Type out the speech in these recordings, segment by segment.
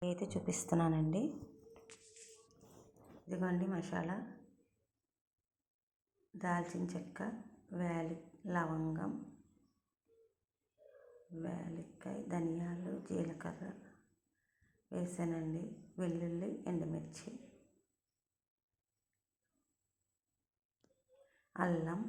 అయితే చూపిస్తున్నానండి. ఇదిగోండి మసాలా, దాల్చిన చెక్క, లవంగం, యాలక్కాయ, ధనియాలు, జీలకర్ర వేసానండి. వెల్లుల్లి, ఎండుమిర్చి, అల్లం,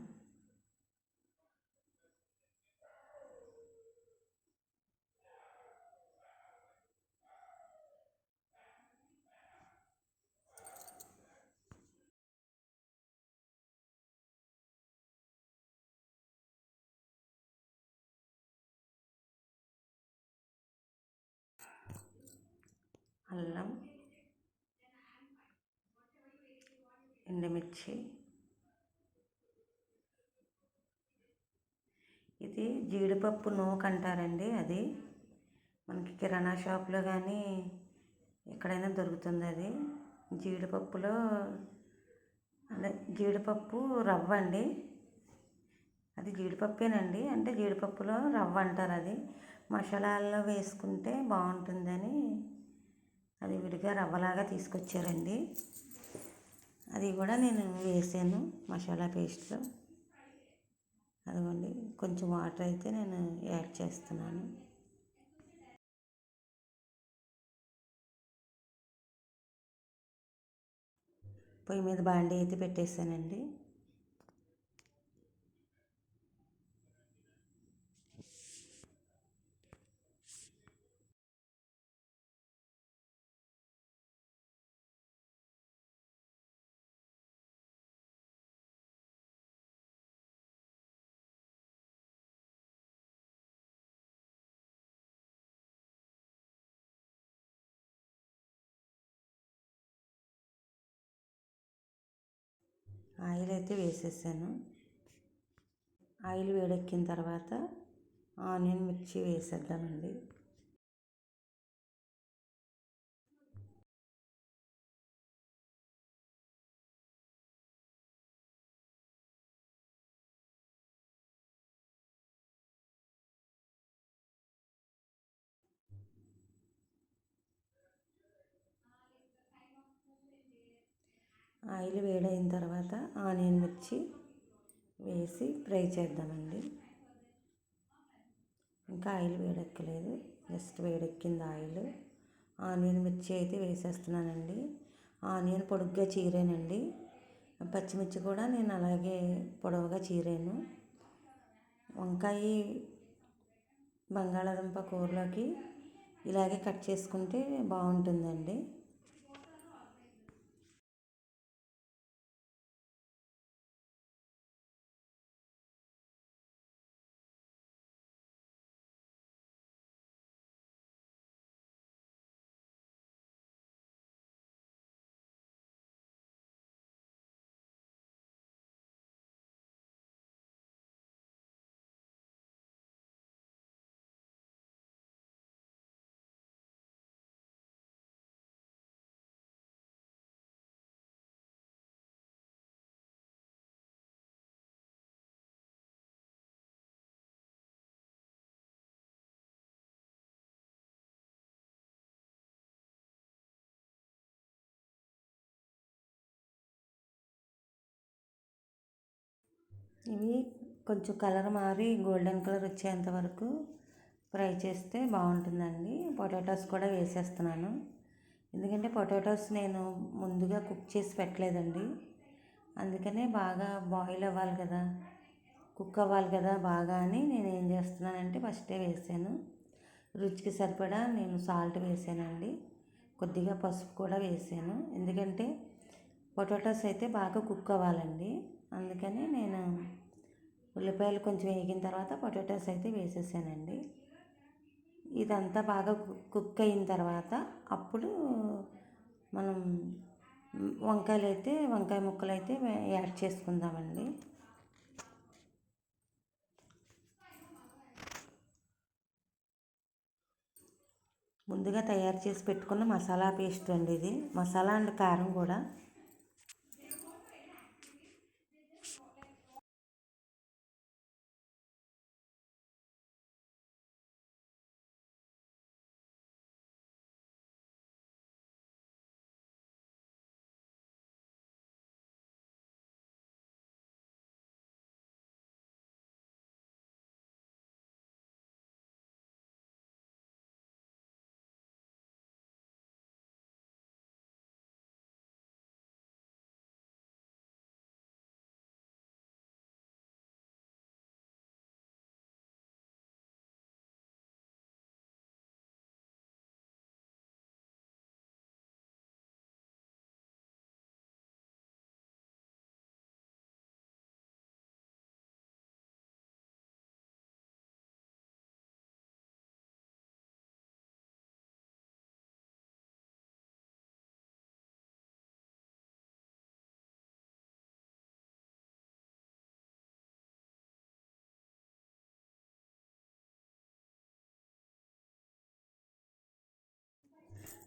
ఎండుమిర్చి. ఇది జీడిపప్పు నూక అంటారండి. అది మనకి కిరాణా షాప్లో కానీ ఎక్కడైనా దొరుకుతుంది. అది జీడిపప్పులో జీడిపప్పు రవ్వ అండి. అది జీడిపప్పేనండి, అంటే జీడిపప్పులో రవ్వ అంటారు. అది మసాలాల్లో వేసుకుంటే బాగుంటుందని అది విడిగా రవ్వలాగా తీసుకొచ్చారండి. అది కూడా నేను వేసాను మసాలా పేస్ట్లో. అదిగోండి కొంచెం వాటర్ అయితే నేను యాడ్ చేస్తున్నాను. పొయ్యి మీద బాండీ అయితే పెట్టేసానండి. ఆయిల్ అయితే వేసేసాను. ఆయిల్ వేడెక్కిన తర్వాత ఆనియన్, మిర్చి వేసేద్దామండి. ఆయిల్ వేడైన తర్వాత ఆనియన్, మిర్చి వేసి ఫ్రై చేద్దామండి. ఇంకా ఆయిల్ వేడెక్కలేదు, జస్ట్ వేడెక్కింది ఆయిల్. ఆనియన్, మిర్చి అయితే వేసేస్తున్నానండి. ఆనియన్ పొడుగ్గా చీరానండి. పచ్చిమిర్చి కూడా నేను అలాగే పొడవుగా చీరాను. వంకాయ, బంగాళాదుంప కూరలోకి ఇలాగే కట్ చేసుకుంటే బాగుంటుందండి. ఇవి కొంచెం కలర్ మారి గోల్డెన్ కలర్ వచ్చేంత వరకు ఫ్రై చేస్తే బాగుంటుందండి. పొటాటోస్ కూడా వేసేస్తున్నాను, ఎందుకంటే పొటాటోస్ నేను ముందుగా కుక్ చేసి పెట్టలేదండి. అందుకనే బాగా బాయిల్ అవ్వాలి కదా, కుక్ అవ్వాలి కదా బాగా అని నేను ఏం చేస్తున్నానంటే ఫస్టే వేసాను. రుచికి సరిపడా నేను సాల్ట్ వేసానండి. కొద్దిగా పసుపు కూడా వేసాను, ఎందుకంటే పొటాటోస్ అయితే బాగా కుక్ అవ్వాలండి. అందుకని నేను ఉల్లిపాయలు కొంచెం వేగిన తర్వాత పొటాటోస్ అయితే వేసేసానండి. ఇదంతా బాగా కుక్ అయిన తర్వాత అప్పుడు మనం వంకాయ ముక్కలు అయితే యాడ్ చేసుకుందామండి. ముందుగా తయారు చేసి పెట్టుకున్న మసాలా పేస్ట్ అండి ఇది. మసాలా అండ్ కారం కూడా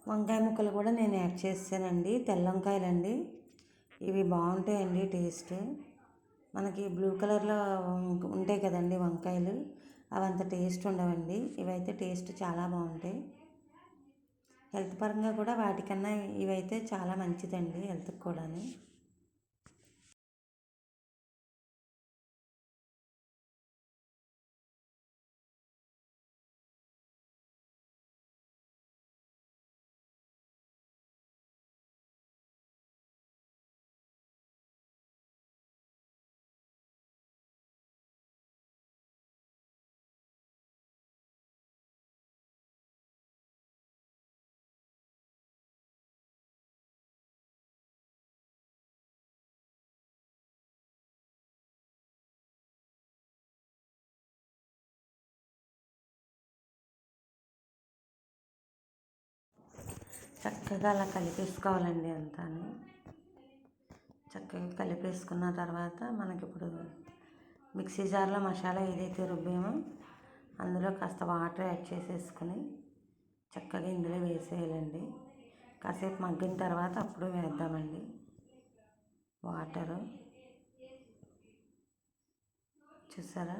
వంకాయ ముక్కలు కూడా నేను యాడ్ చేసానండి. తెల్ల వంకాయలండి. ఇవి బాగుంటాయండి టేస్ట్. మనకి బ్లూ కలర్లో ఉంటాయి కదండి వంకాయలు, అవి అంత టేస్ట్ ఉండవండి. ఇవైతే టేస్ట్ చాలా బాగుంటాయి. హెల్త్ పరంగా కూడా వాటికన్నా ఇవైతే చాలా మంచిదండి హెల్త్కి కూడా. చక్కగా అలా కలిపేసుకోవాలండి అంతా. చక్కగా కలిపేసుకున్న తర్వాత మనకి ఇప్పుడు మిక్సీ జార్లో మసాలా ఏదైతే రుబ్బామో అందులో కాస్త వాటర్ యాడ్ చేసేసుకుని చక్కగా ఇందులో వేసేయాలండి. కాసేపు మగ్గిన తర్వాత అప్పుడు వేద్దామండి వాటరు. చూసారా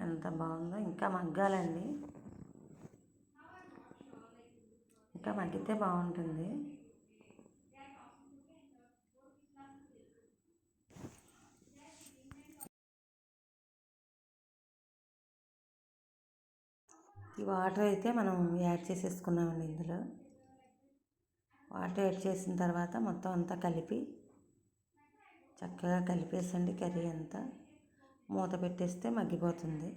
ఎంత బాగుందో. ఇంకా మగ్గాలండి, ఇంకా మగ్గితే బాగుంటుంది. ఈ వాటర్ అయితే మనం యాడ్ చేసేసుకున్నామండి. ఇందులో వాటర్ యాడ్ చేసిన తర్వాత మొత్తం అంతా కలిపి చక్కగా కలిపేసండి. కర్రీ అంతా మూత పెట్టేస్తే మగ్గిపోతుంది.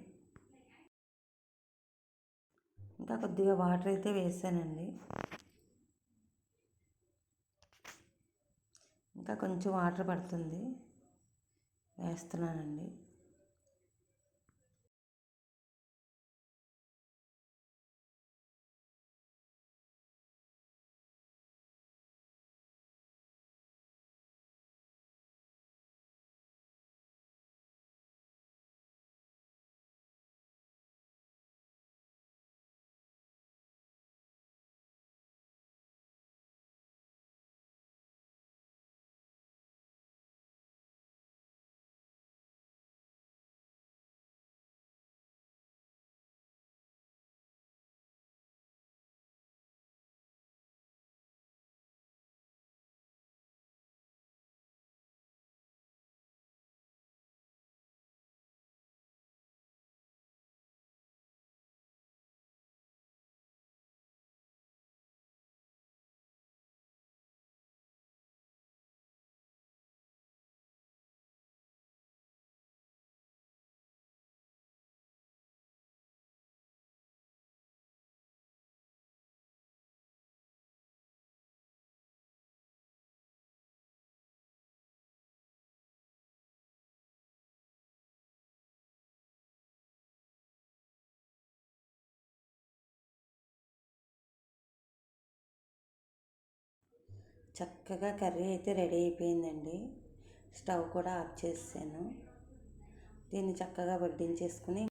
ఇంకా కొద్దిగా వాటర్ అయితే వేసానండి. ఇంకా కొంచెం వాటర్ పడుతుంది, వేస్తున్నానండి. చక్కగా కర్రీ అయితే రెడీ అయిపోయిందండి. స్టవ్ కూడా ఆఫ్ చేసాను. దీన్ని చక్కగా వడ్డించేసుకుని